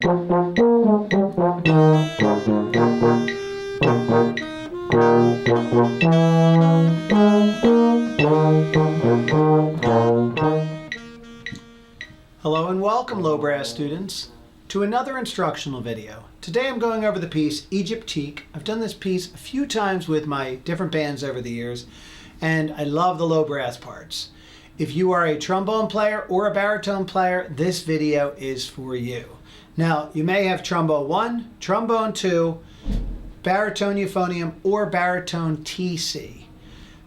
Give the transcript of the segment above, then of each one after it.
Hello and welcome, low brass students, to another instructional video. Today I'm going over the piece Egyptique. I've done this piece a few times with my different bands over the years, and I love the low brass parts. If you are a trombone player or a baritone player, this video is for you. Now, you may have trombone 1, trombone 2, baritone euphonium, or baritone TC.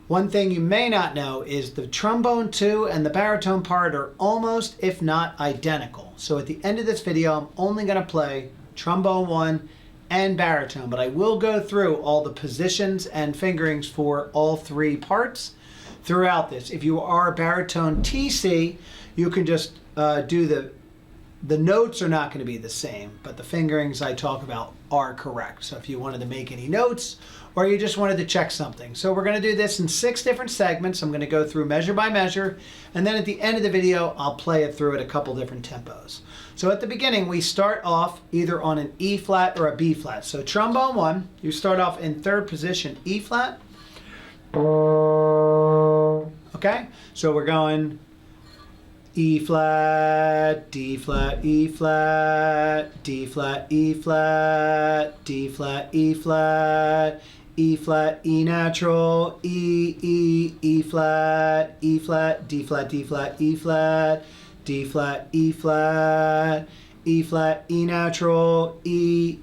One thing you may not know is the trombone 2 and the baritone part are almost, if not identical. So at the end of this video, I'm only going to play trombone 1 and baritone, but I will go through all the positions and fingerings for all three parts throughout this. If you are baritone TC, you can just do the notes are not going to be the same, but the fingerings I talk about are correct. So if you wanted to make any notes or you just wanted to check something. So we're going to do this in 6 different segments. I'm going to go through measure by measure, and then at the end of the video, I'll play it through at a couple different tempos. So at the beginning, we start off either on an E flat or a B flat. So trombone 1, you start off in 3rd position, E flat. Okay, so we're going E flat, D flat, E flat, D flat, E flat, D flat, E flat, E flat, E natural, E flat, E flat, D flat, D flat, E flat, D flat, E flat, E flat, E natural, E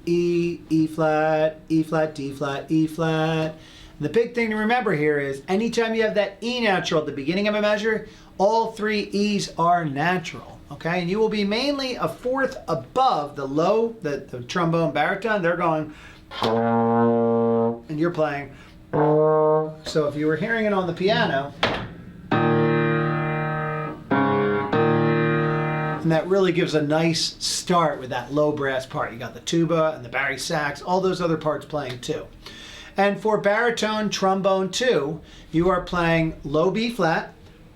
flat, E flat, D flat, E flat. The big thing to remember here is anytime you have that E natural at the beginning of a measure, all 3 E's are natural, okay? And you will be mainly a 4th above the low, the trombone baritone. They're going, and you're playing. So if you were hearing it on the piano, and that really gives a nice start with that low brass part. You got the tuba and the bari sax, all those other parts playing too. And for baritone trombone 2, you are playing low B flat,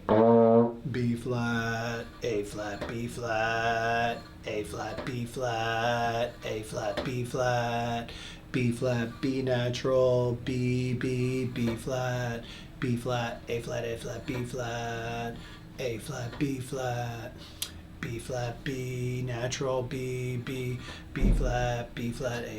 B flat, A flat, B flat, A flat, B flat, A flat, B flat, B flat, B natural, B flat, B flat, A flat, A flat, B flat, A flat, B flat, B flat, B natural, B flat, A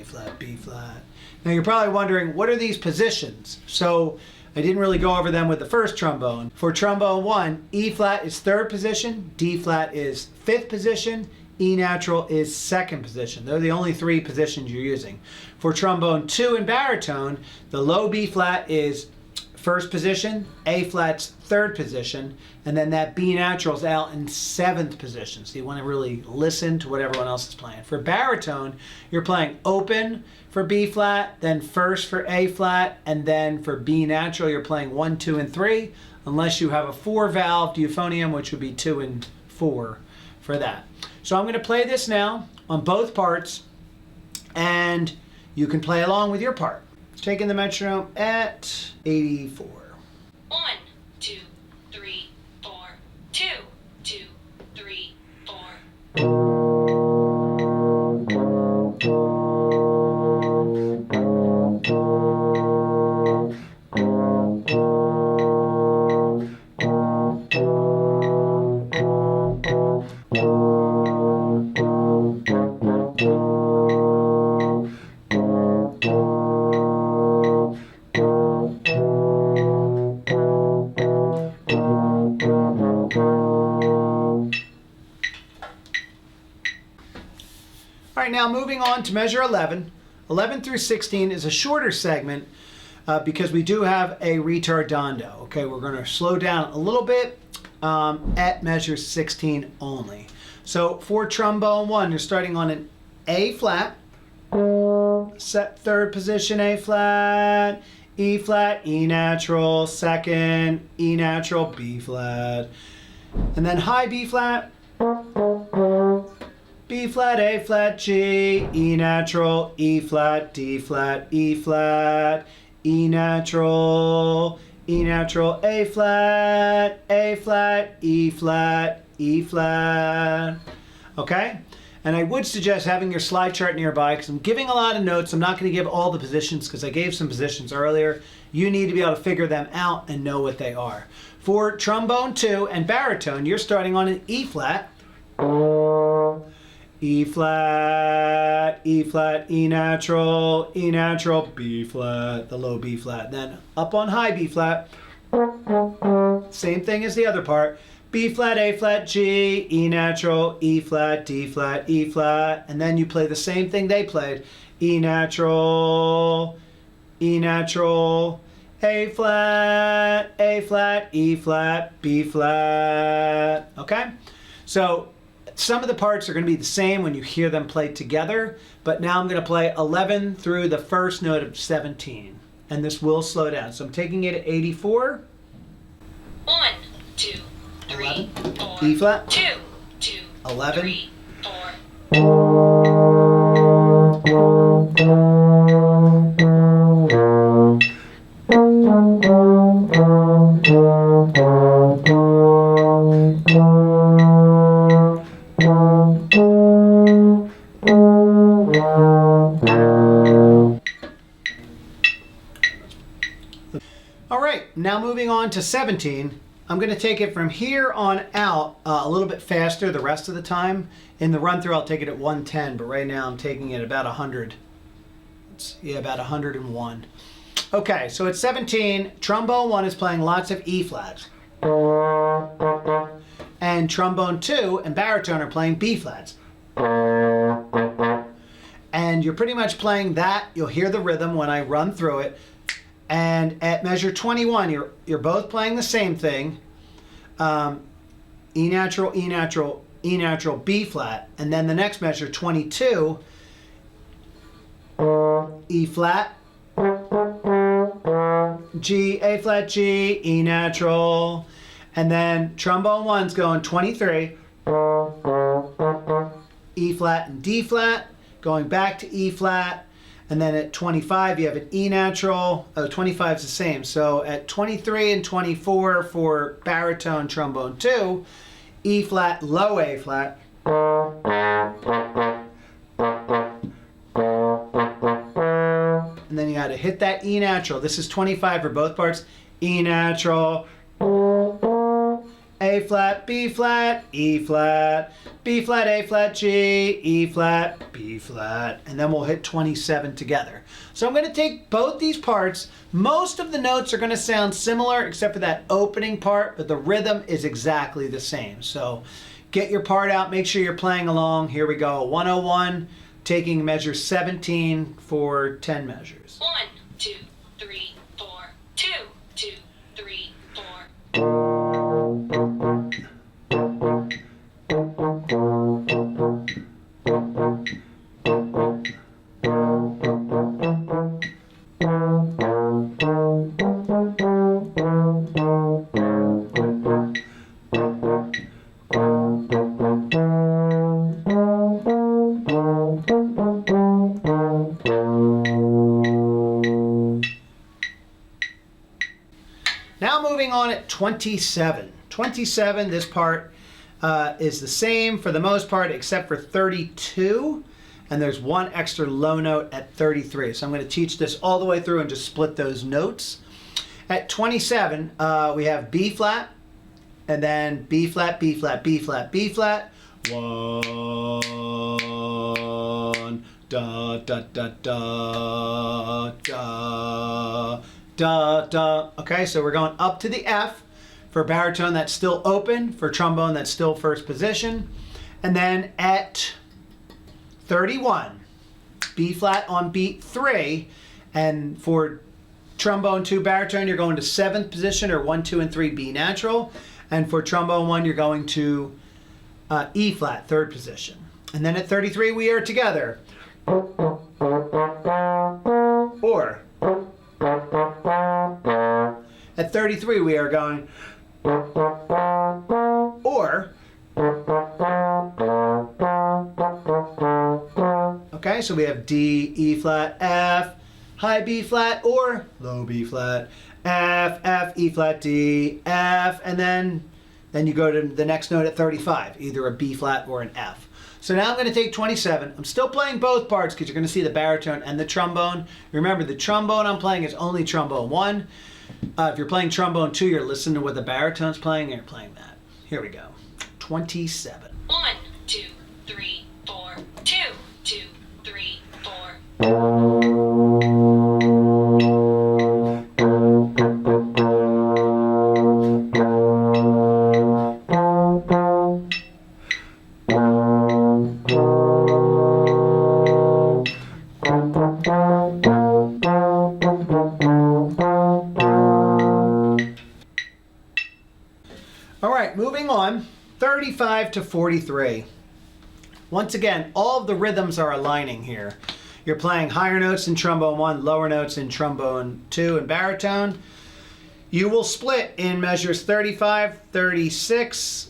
flat, B flat. Now you're probably wondering, what are these positions? So I didn't really go over them with the first trombone. For trombone 1, E flat is 3rd position, D flat is 5th position, E natural is 2nd position. They're the only 3 positions you're using. For trombone 2 and baritone, the low B flat is 1st position, A flat's 3rd position, and then that B natural is out in 7th position. So you want to really listen to what everyone else is playing. For baritone, you're playing open for B flat, then 1st for A flat, and then for B natural, you're playing 1, 2, and 3, unless you have a 4-valve euphonium, which would be 2 and 4 for that. So I'm going to play this now on both parts, and you can play along with your part. Taking the metronome at 84. 1, 2, 3, 4, 2, 2, 3, 4. All right, now moving on to measure 11. 11 through 16 is a shorter segment because we do have a retardando. Okay, we're going to slow down a little bit at measure 16 only. So for trombone 1, you're starting on an A flat, set 3rd position A flat, E flat, E natural, 2nd, E natural, B flat, and then high B flat, B flat, A flat, G, E natural, E flat, D flat, E flat, E natural, A flat, E flat, E flat. Okay? And I would suggest having your slide chart nearby because I'm giving a lot of notes. I'm not going to give all the positions because I gave some positions earlier. You need to be able to figure them out and know what they are. For trombone 2 and baritone, you're starting on an E flat. E flat, E flat, E natural, B flat, the low B flat. Then up on high B flat. Same thing as the other part. B flat, A flat, G, E natural, E flat, D flat, E flat. And then you play the same thing they played. E natural, A flat, E flat, B flat. Okay? So some of the parts are going to be the same when you hear them played together, but now I'm going to play 11 through the first note of 17. And this will slow down. So I'm taking it at 84. 1, 2, 3, 11. 4. E flat. 2, 2, 11. 3, 4. All right, now moving on to 17. I'm going to take it from here on out a little bit faster the rest of the time. In the run through, I'll take it at 110, but right now I'm taking it about 100. About 101. Okay, so at 17, trombone 1 is playing lots of E flats. And trombone 2 and baritone are playing B flats. And you're pretty much playing that. You'll hear the rhythm when I run through it. And at measure 21, you're both playing the same thing. E natural, E natural, E natural, B flat. And then the next measure, 22, E flat, G, A flat, G, E natural. And then trombone 1's going 23, E flat and D flat, going back to E flat. And then at 25, you have an E natural. Oh, 25 is the same. So at 23 and 24 for baritone trombone 2, E flat, low A flat. And then you got to hit that E natural. This is 25 for both parts. E natural, A flat, B flat, E flat, B flat, A flat, G, E flat, B flat, and then we'll hit 27 together. So I'm going to take both these parts. Most of the notes are going to sound similar except for that opening part, but the rhythm is exactly the same. So get your part out, make sure you're playing along. Here we go, 101, taking measure 17 for 10 measures. 1, 2, 3, 4. 2, 2, 3, 4. Now moving on at 27. 27, this part is the same for the most part except for 32. And there's one extra low note at 33. So I'm going to teach this all the way through and just split those notes. At 27, we have B flat, and then B flat, B flat, B flat, B flat. 1, da, da, da, da, da, da, da. Okay, so we're going up to the F. For baritone, that's still open. For trombone, that's still first position. And then at 31, B flat on beat 3. And for trombone 2 baritone, you're going to 7th position, or 1, 2, and 3 B natural. And for trombone 1, you're going to E flat, 3rd position. And then at 33, we are together. Or at 33, we are going or. Okay, so we have D, E flat, F, high B flat, or low B flat, F, F, E flat, D, F, and then you go to the next note at 35, either a B flat or an F. So now I'm going to take 27. I'm still playing both parts because you're going to see the baritone and the trombone. Remember, the trombone I'm playing is only trombone 1. If you're playing trombone 2, you're listening to what the baritone's playing and you're playing that. Here we go. 27. 1, 2, 3, 4, 2, 2, 3, 4. All right, moving on, 35 to 43. Once again, all of the rhythms are aligning here. You're playing higher notes in trombone 1, lower notes in trombone 2 and baritone. You will split in measures 35, 36,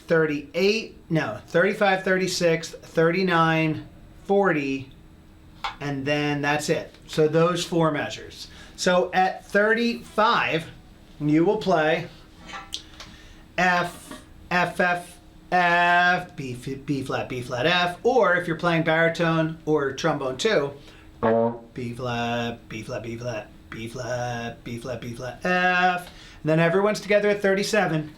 38, no, 35, 36, 39, 40, and then that's it. So those 4 measures. So at 35, you will play F, F, F, F, B flat, B flat, F, or if you're playing baritone or trombone 2, B flat, B flat, B flat, B flat, B flat, B flat, F. And then everyone's together at 37.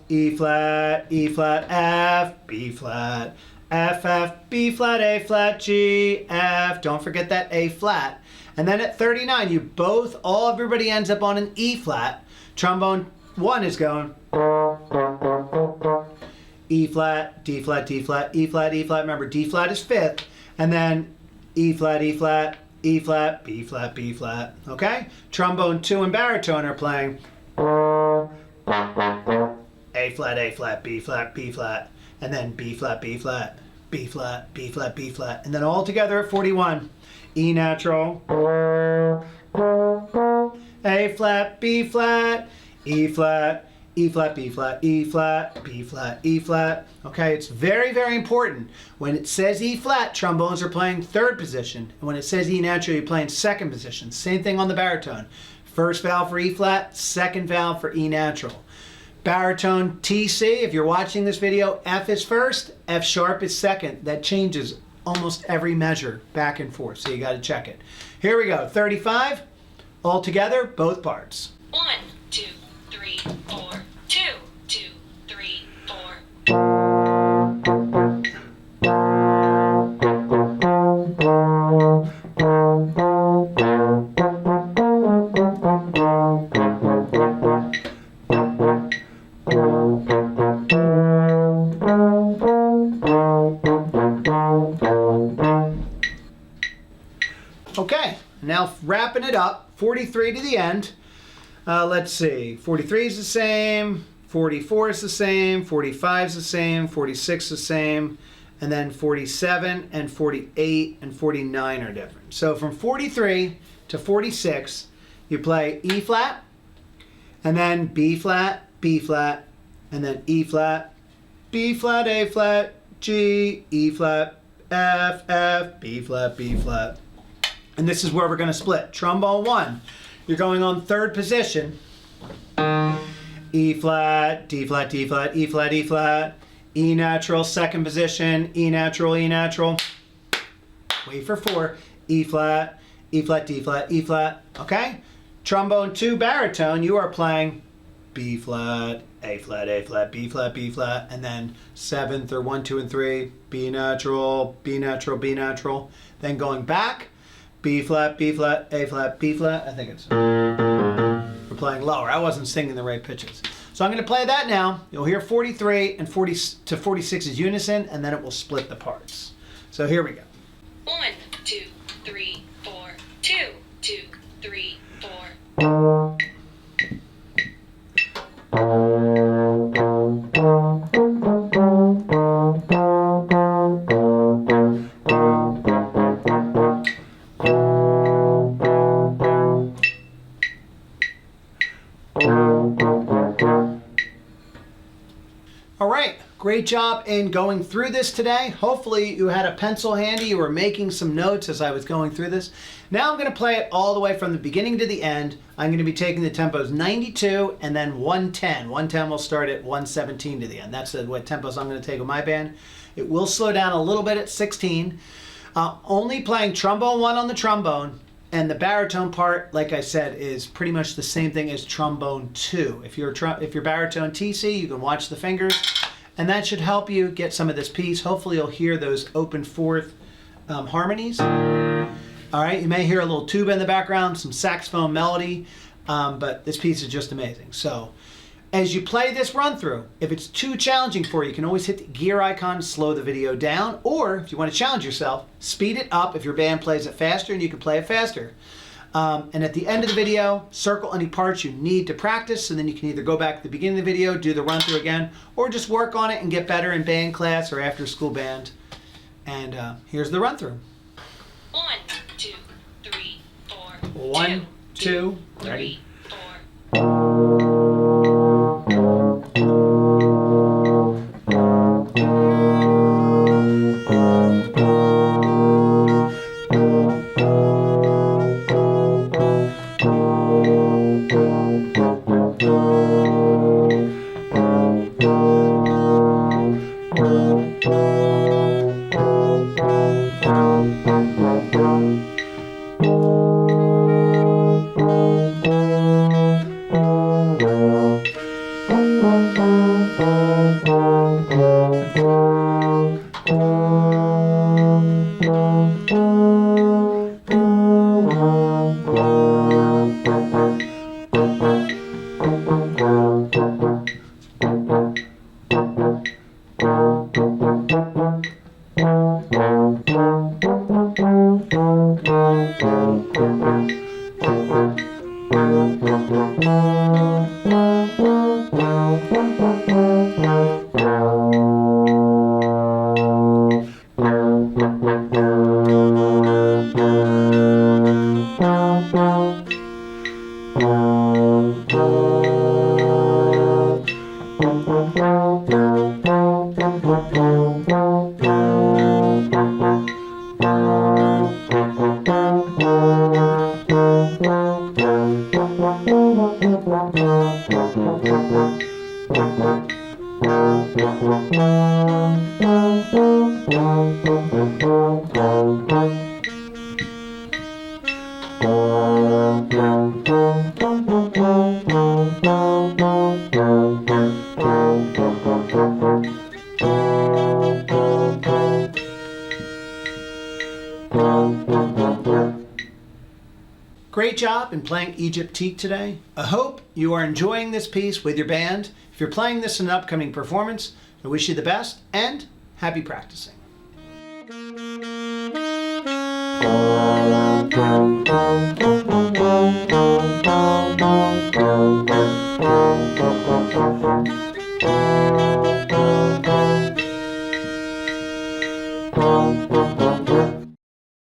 E flat, F, B flat, F, F, B flat, A flat, G, F. Don't forget that A flat. And then at 39, everybody ends up on an E flat. Trombone 1 is going E flat, D flat, D flat, E flat, E flat. Remember, D flat is 5th. And then E flat, E flat, E flat, B flat, B flat. Okay? Trombone 2 and baritone are playing A flat, A flat, B flat, B flat. And then B flat, B flat, B flat, B flat, B flat. And then all together at 41. E natural, A flat, B flat, E flat, E flat, B flat, E flat, B flat, E flat. Okay, it's very, very important. When it says E flat, trombones are playing 3rd position. And when it says E natural, you're playing 2nd position. Same thing on the baritone. 1st valve for E flat, 2nd valve for E natural. Baritone TC, if you're watching this video, F is 1st, F sharp is 2nd. That changes almost every measure back and forth, so you got to check it. Here we go, 35, all together, both parts. 1, 2, 3, 4, 2, 2, 3, 4. Okay, now wrapping it up, 43 to the end. Let's see, 43 is the same, 44 is the same, 45 is the same, 46 is the same, and then 47 and 48 and 49 are different. So from 43 to 46, you play E flat, and then B flat, and then E flat, B flat, A flat, G, E flat, F, F, B flat, B flat. And this is where we're going to split. Trombone 1, you're going on 3rd position. E flat, D flat, D flat, E flat, E flat. E natural, 2nd position. E natural, E natural. Wait for 4. E flat, D flat, E flat. Okay? Trombone 2 baritone, you are playing B flat, A flat, B flat, B flat. And then 7th or 1, 2, and 3. B natural, B natural, B natural. Then going back. B flat, A flat, B flat. I think it's, we're playing lower. I wasn't singing the right pitches. So I'm going to play that now. You'll hear 43 and 40 to 46 is unison, and then it will split the parts. So here we go. 1, 2, 3, 4, 2, 2, 3, 4. All right, great job in going through this today. Hopefully you had a pencil handy. You were making some notes as I was going through this. Now I'm going to play it all the way from the beginning to the end. I'm going to be taking the tempos 92 and then 110. 110 will start at 117 to the end. That's what tempos I'm going to take with my band. It will slow down a little bit at 16. Only playing trombone 1 on the trombone, and the baritone part, like I said, is pretty much the same thing as trombone 2. If you're baritone TC, you can watch the fingers, and that should help you get some of this piece. Hopefully you'll hear those open fourth harmonies. All right, you may hear a little tuba in the background, some saxophone melody, but this piece is just amazing. So as you play this run through, if it's too challenging for you, you can always hit the gear icon to slow the video down, or if you want to challenge yourself, speed it up if your band plays it faster and you can play it faster. And at the end of the video, circle any parts you need to practice, and then you can either go back to the beginning of the video, do the run through again, or just work on it and get better in band class or after school band. And here's the run through. 1, 2, 3, 4. 1, 2, ready. 4. Great job in playing Egyptique today. I hope you are enjoying this piece with your band. If you're playing this in an upcoming performance, I wish you the best and happy practicing. Thank you.